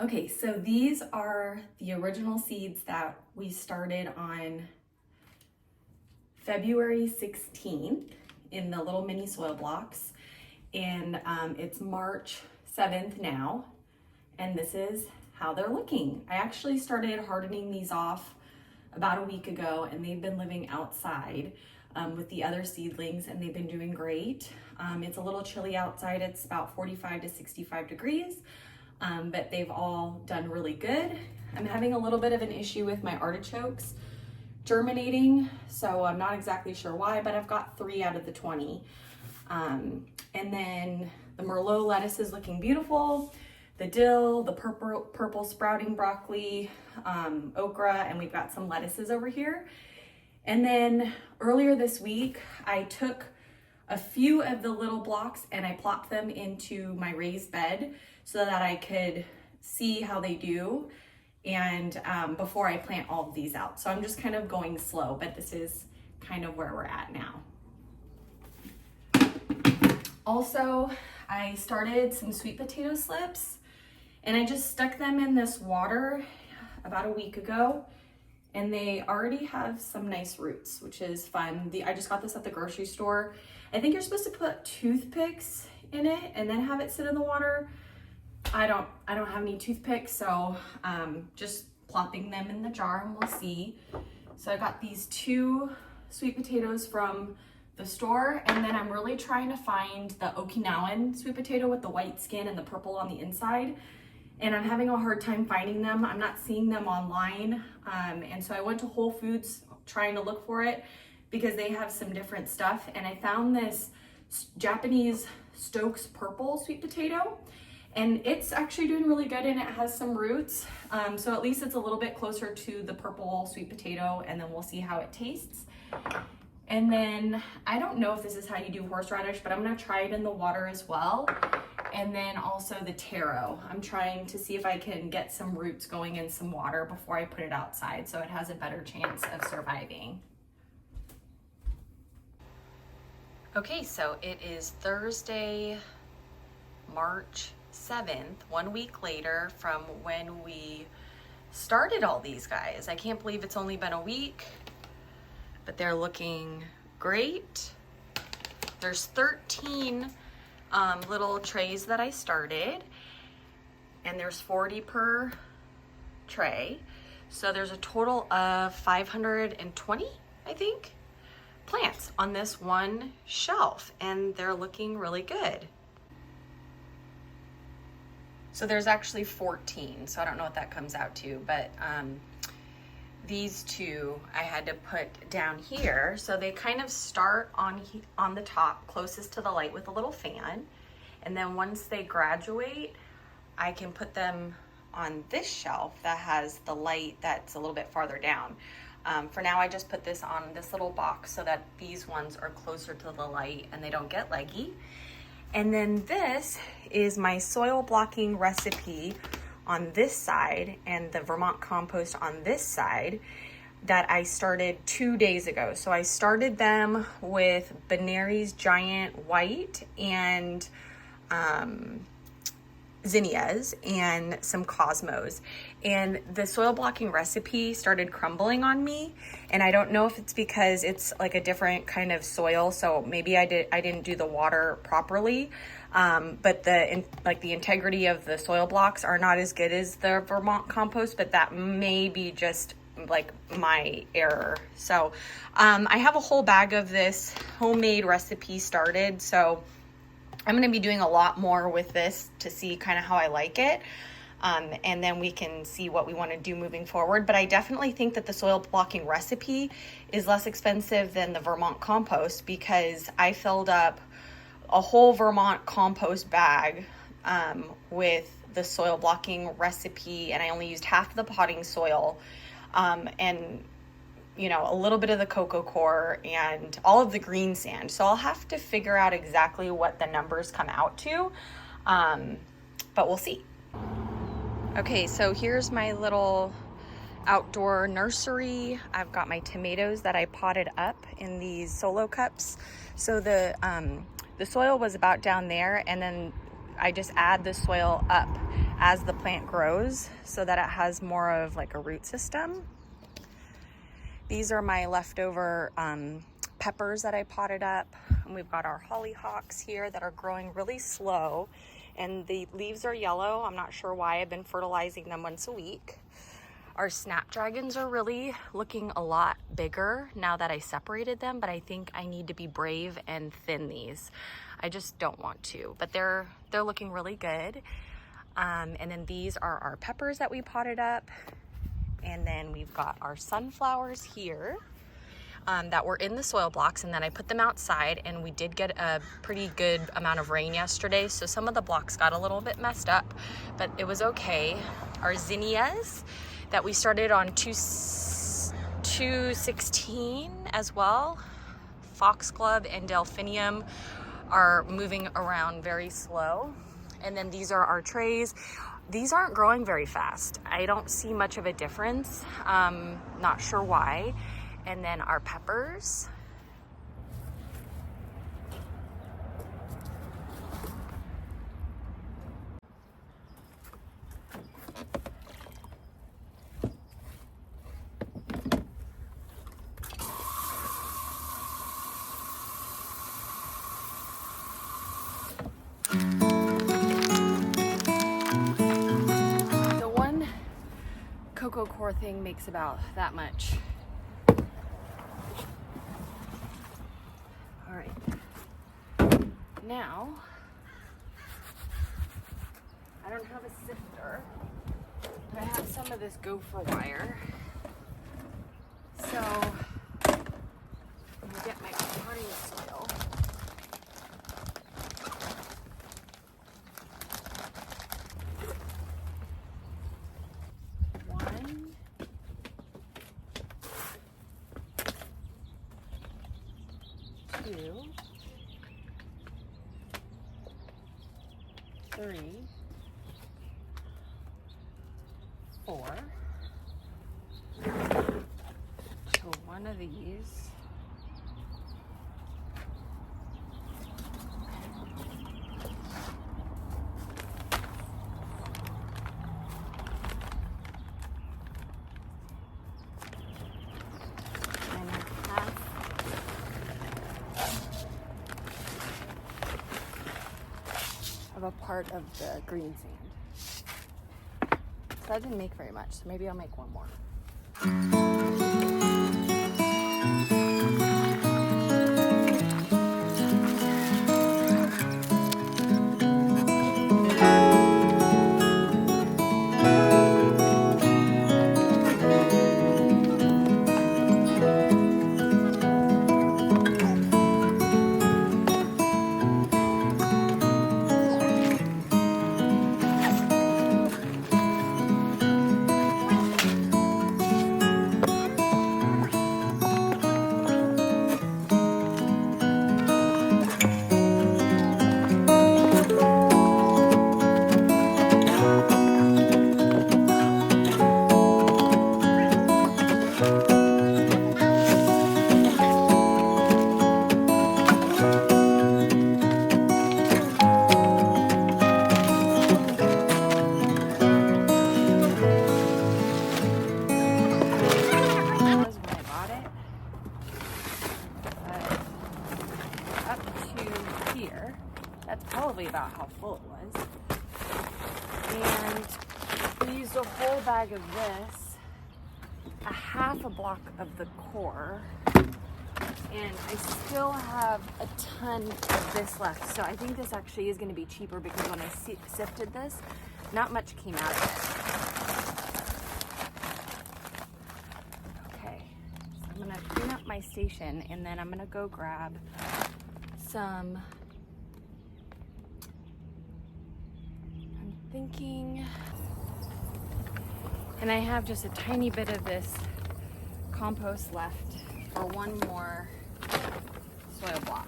Okay, so these are the original seeds that we started on February 16th in the little mini soil blocks. And it's March 7th now, and this is how they're looking. I actually started hardening these off about a week ago, and they've been living outside with the other seedlings, and they've been doing great. It's a little chilly outside. It's about 45 to 65 degrees, but they've all done really good. I'm having a little bit of an issue with my artichokes germinating, so I'm not exactly sure why, but I've got 3 out of the 20. And then the Merlot lettuce is looking beautiful. The dill, the purple sprouting broccoli, okra, and we've got some lettuces over here. And then earlier this week, I took a few of the little blocks and I plopped them into my raised bed so that I could see how they do and before I plant all of these out. So I'm just kind of going slow, but this is kind of where we're at now. Also, I started some sweet potato slips and I just stuck them in this water about a week ago, and they already have some nice roots, which is fun. I just got this at the grocery store. I think you're supposed to put toothpicks in it and then have it sit in the water. I don't have any toothpicks, so just plopping them in the jar and we'll see. So I got these 2 sweet potatoes from the store, and then I'm really trying to find the Okinawan sweet potato with the white skin and the purple on the inside, and I'm having a hard time finding them. I'm not seeing them online, and so I went to Whole Foods trying to look for it because they have some different stuff, and I found this Japanese Stokes purple sweet potato, and it's actually doing really good, and it has some roots, so at least it's a little bit closer to the purple sweet potato, and then we'll see how it tastes. And then I don't know if this is how you do horseradish, but I'm gonna try it in the water as well. And then also the taro. I'm trying to see if I can get some roots going in some water before I put it outside so it has a better chance of surviving. Okay, so it is Thursday, March 7th, 1 week later from when we started all these guys. I can't believe it's only been a week, but they're looking great. There's 13 little trays that I started, and there's 40 per tray. So there's a total of 520, I think, plants on this one shelf, and they're looking really good. So there's actually 14, so I don't know what that comes out to, but these 2 I had to put down here. So they kind of start on the top closest to the light with a little fan. And then once they graduate, I can put them on this shelf that has the light that's a little bit farther down. For now, I just put this on this little box so that these ones are closer to the light and they don't get leggy. And then this is my soil blocking recipe on this side and the Vermont compost on this side that I started 2 days ago. So I started them with Benari's Giant White and zinnias and some cosmos, and the soil blocking recipe started crumbling on me, and I don't know if it's because it's like a different kind of soil, so maybe I didn't do the water properly, but the integrity of the soil blocks are not as good as the Vermont compost, but that may be just like my error. So I have a whole bag of this homemade recipe started, so I'm going to be doing a lot more with this to see kind of how I like it. And then we can see what we want to do moving forward. But I definitely think that the soil blocking recipe is less expensive than the Vermont compost, because I filled up a whole Vermont compost bag with the soil blocking recipe, and I only used half of the potting soil, and a little bit of the cocoa coir and all of the green sand. So I'll have to figure out exactly what the numbers come out to, but we'll see. Okay, so here's my little outdoor nursery. I've got my tomatoes that I potted up in these solo cups. So the soil was about down there, and then I just add the soil up as the plant grows so that it has more of like a root system. These are my leftover peppers that I potted up. And we've got our hollyhocks here that are growing really slow. And the leaves are yellow. I'm not sure why. I've been fertilizing them once a week. Our snapdragons are really looking a lot bigger now that I separated them, but I think I need to be brave and thin these. I just don't want to, but they're looking really good. And then these are our peppers that we potted up. And then we've got our sunflowers here that were in the soil blocks, and then I put them outside, and we did get a pretty good amount of rain yesterday, so some of the blocks got a little bit messed up, but it was okay. Our zinnias that we started on 216 as well, foxglove and delphinium are moving around very slow. And then these are our trays. These aren't growing very fast. I don't see much of a difference. Not sure why. And then our peppers. Cocoa core thing makes about that much. All right. Now, I don't have a sifter, but I have some of this gopher wire. So, I'm gonna get my potting soil. Two, 3, 4. So one of these. Of a part of the green sand. So that didn't make very much, so maybe I'll make one more. That's probably about how full it was. And we used a whole bag of this, a half a block of the core, and I still have a ton of this left. So I think this actually is going to be cheaper because when I sifted this, not much came out of it. Okay, so I'm going to clean up my station, and then I'm going to go grab some, thinking, and I have just a tiny bit of this compost left for one more soil block.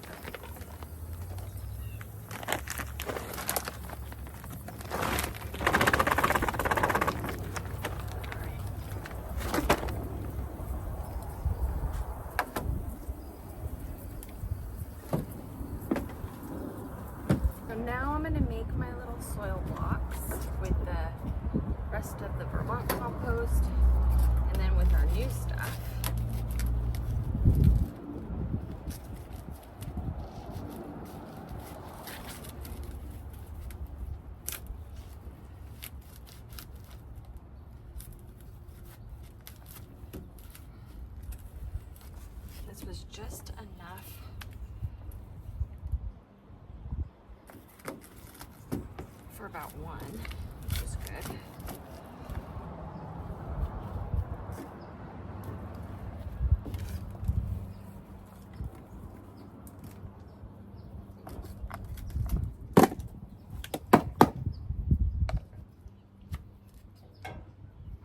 So now I'm going to make my little soil blocks with the just enough for about one, which is good.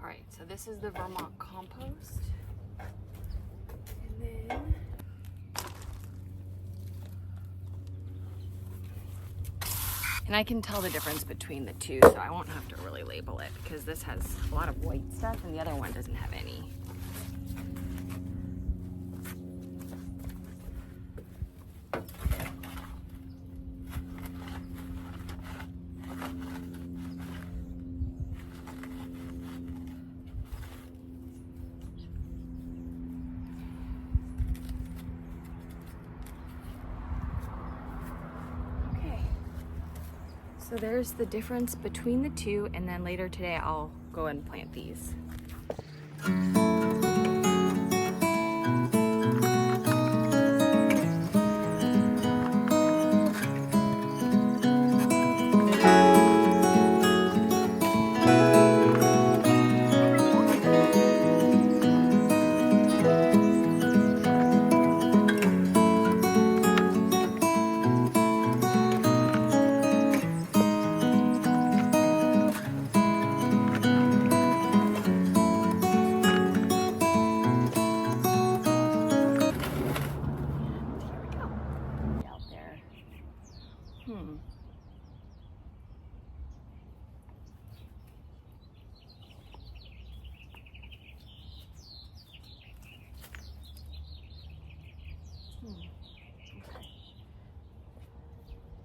All right, so this is the Vermont compost. And then I can tell the difference between the two, so I won't have to really label it because this has a lot of white stuff and the other one doesn't have any. So there's the difference between the two, and then later today I'll go and plant these.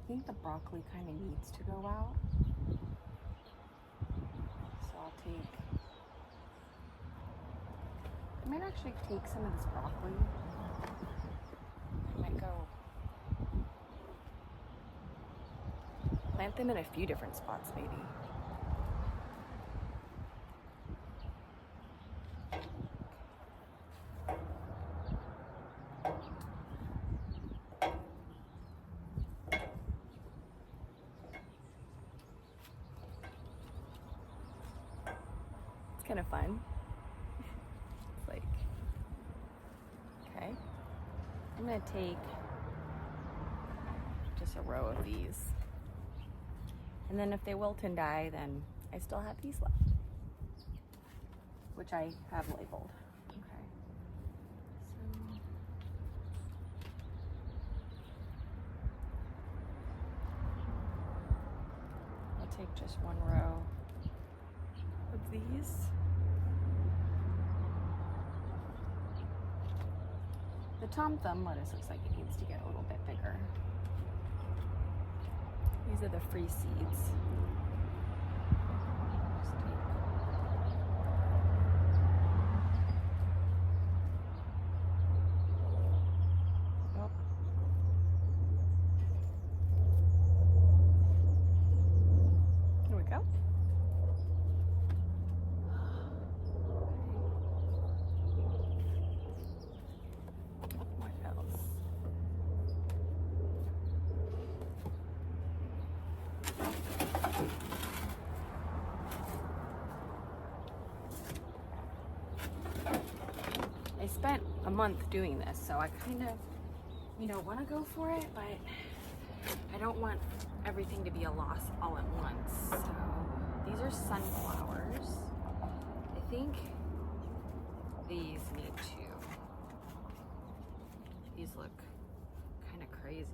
I think the broccoli kind of needs to go out. So I'll I might actually take some of this broccoli. I might go plant them in a few different spots maybe. Kind of fun. It's like, okay, I'm gonna take just a row of these, and then if they wilt and die, then I still have these left, which I have labeled. Okay, so I'll take just one row of these. The Tom Thumb lettuce looks like it needs to get a little bit bigger. These are the free seeds. Here we go. I spent a month doing this, so I kind of, want to go for it, but I don't want everything to be a loss all at once. So these are sunflowers. I think these need to. These look kind of crazy.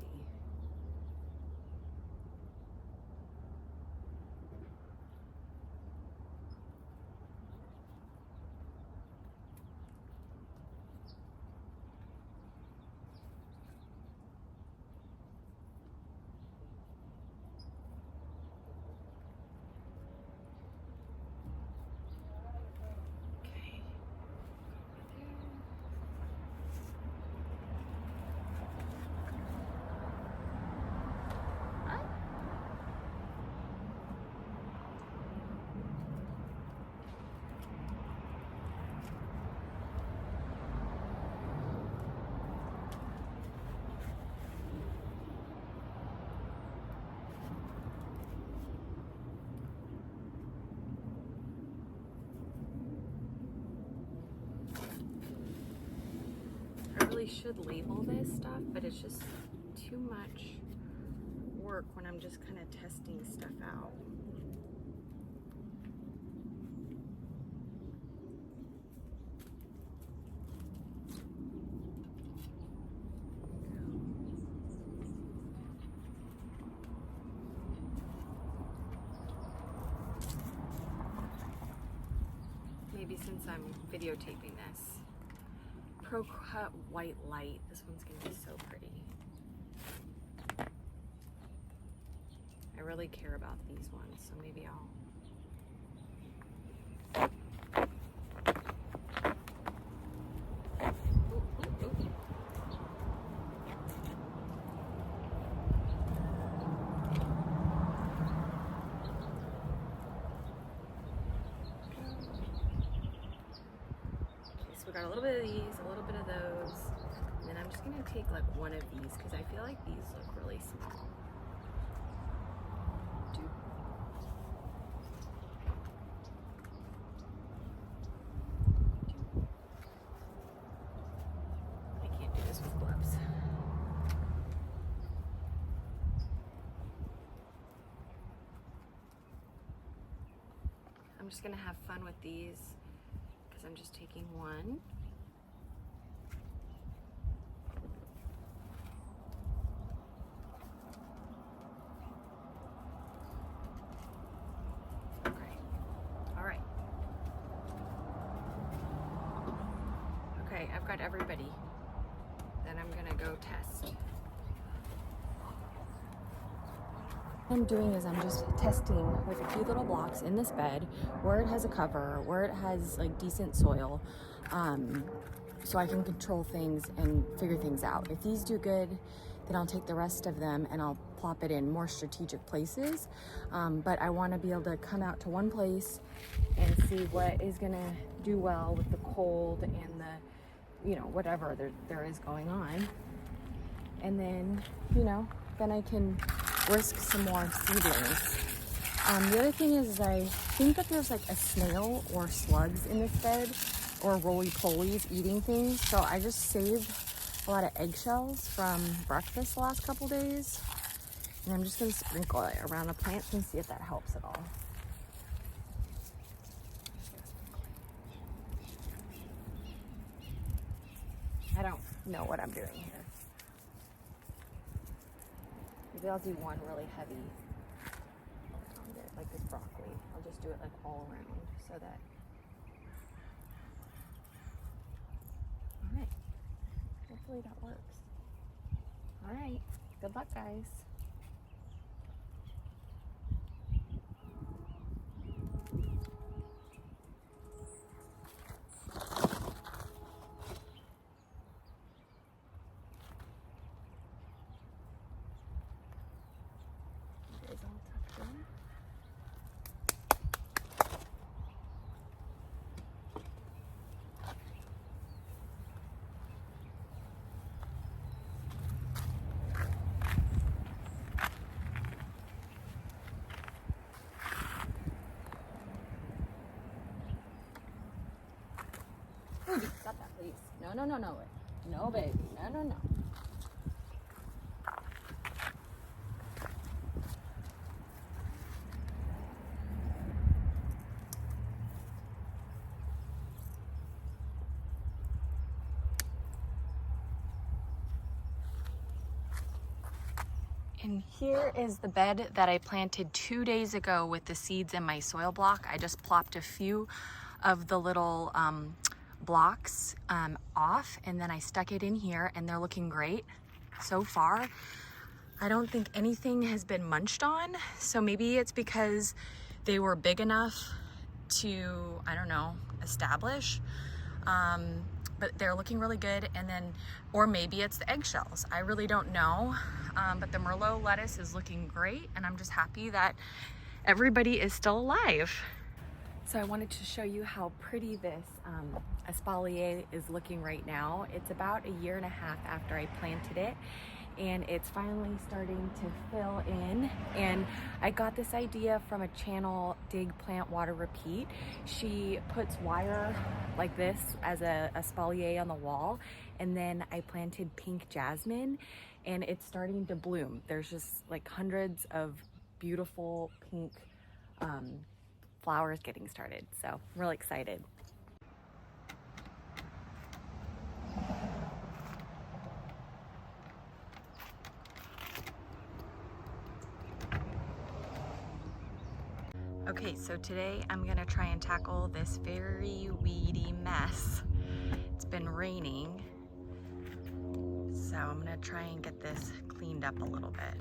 really should label this stuff, but it's just too much work when I'm just kind of testing stuff out. Maybe since I'm videotaping this. Pro Cut White Light. This one's gonna be so pretty. I really care about these ones, so maybe I'll... We got a little bit of these, a little bit of those, and then I'm just gonna take like one of these because I feel like these look really small. I can't do this with gloves. I'm just gonna have fun with these. I'm just taking one. Okay. All right. Okay, I've got everybody. Then I'm gonna go test. What I'm doing is I'm just testing with a few little blocks in this bed where it has a cover, where it has like decent soil, so I can control things and figure things out. If these do good, then I'll take the rest of them and I'll plop it in more strategic places. But I want to be able to come out to one place and see what is gonna do well with the cold and the, you know, whatever there is going on. And then, you know, then I can risk some more seedlings. The other thing is I think that there's like a snail or slugs in this bed, or roly-polies eating things. So I just saved a lot of eggshells from breakfast the last couple days. And I'm just gonna sprinkle it around the plants and see if that helps at all. I don't know what I'm doing here. Maybe I'll do one really heavy around it, like this broccoli. I'll just do it like all around so that... All right, hopefully that works. All right, good luck, guys. Stop that, please. No, no, no, no. No, baby. No, no, no. And here is the bed that I planted 2 days ago with the seeds in my soil block. I just plopped a few of the little blocks off, and then I stuck it in here, and they're looking great so far. I don't think anything has been munched on, so maybe it's because they were big enough to, I don't know, establish. But they're looking really good, and then, or maybe it's the eggshells. I really don't know, but the Merlot lettuce is looking great, and I'm just happy that everybody is still alive. So I wanted to show you how pretty this espalier is looking right now. It's about 1.5 years after I planted it, and it's finally starting to fill in. And I got this idea from a channel, Dig Plant Water Repeat. She puts wire like this as a espalier on the wall, and then I planted pink jasmine and it's starting to bloom. There's just like hundreds of beautiful pink flowers getting started. So I'm really excited. Okay, so today I'm gonna try and tackle this very weedy mess. It's been raining, so I'm gonna try and get this cleaned up a little bit.